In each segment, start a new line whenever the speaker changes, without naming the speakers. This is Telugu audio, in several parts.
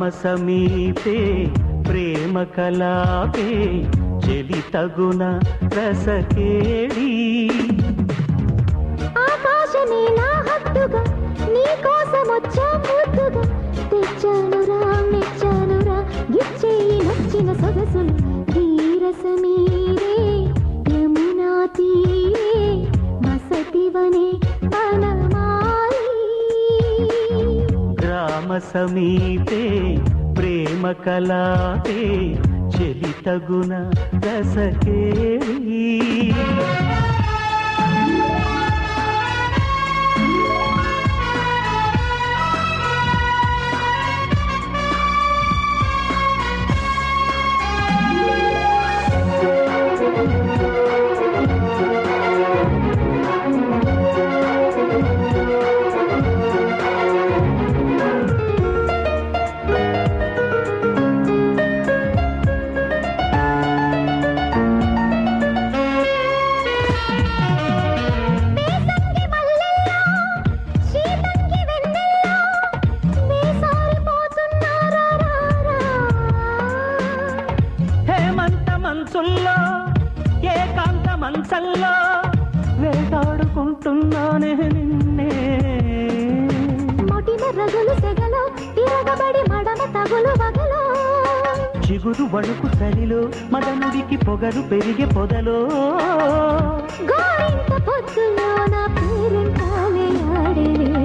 గ్రామ సమీపే ప్రేమ కలాపే చెలి తగున రసకేళి
ఆకాశమే నా హద్దుగా నీ కోసం వచ్చా ముద్దుగా తెచ్చానురా మెచ్చానురా గిచ్చేయి నచ్చిన సొగసులు ధీరసమీరే యమునా తీరే వసతివనే వనమాలి
గ్రామ సమీపే ప్రేమ కలాపే చెలి తగున రసకేళి మనసుల్లో ఏకాంత మంచంలో వేటాడుకుంటున్నానే నిన్నే
మొటిన రగులు సెగలో తిరగబడి మడమ తగులు వగలో
చిగురు వణుకు చలిలో మదనుడికి పొగరు పెరిగే పొదలో
గోరింత పొద్దులో నా పేరింటాలే ఆడేలే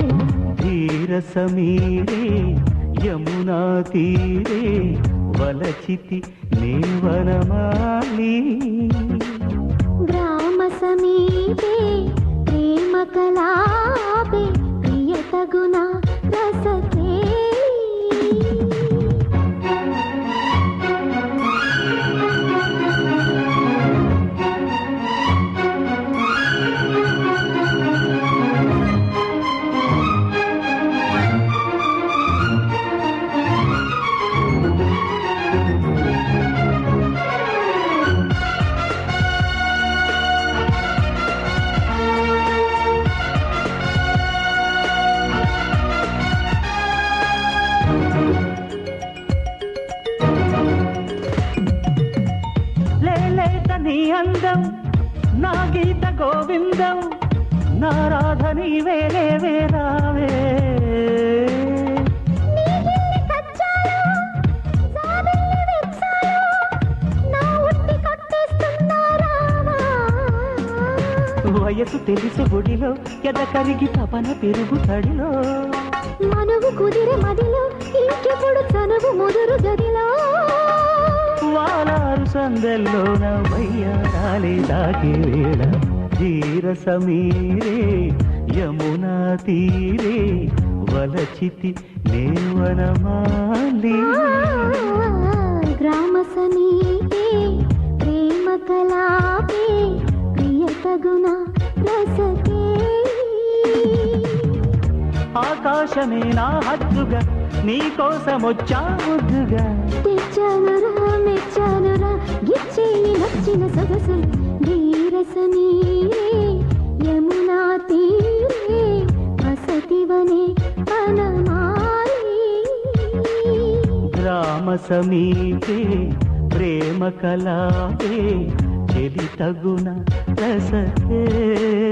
ధీర సమీరే యమునా తీరే వలచితి నేవనమాలి
గ్రామ సమీపే ప్రేమ కలాపే ప్రియ తగున రసకేళి
నీ అందం నా గీత గోవిందం నా రాధ నీవే వేరావే వయసు తెలిసి గుడిలో ఎద కరిగి తపన పెరుగు తడిలో
మనువు కుదిరే మదిలో ఇంకెప్పుడు చనువు ముదురు గదిలో
వాలారు సందల్లో నవ్వయ్యాలి దాకి వేళ ధీర సమీరే యమునా తీరే వలచితి నేవనమాలి
గ్రామ సమీపే ప్రేమ కలాపే ప్రియ తగున రసకేళి
ఆకాశమే నా హద్దుగా నీ కోసం వచ్చా ముద్దుగా
తెచ్చానురా మెచ్చానురా గిచ్చేయి నచ్చిన సొగసులు ధీరసమీరే యమునా తీరే వసతివనే వనమాలి
గ్రామ సమీపే ప్రేమ కలాపే చెలి తగున రసకేళి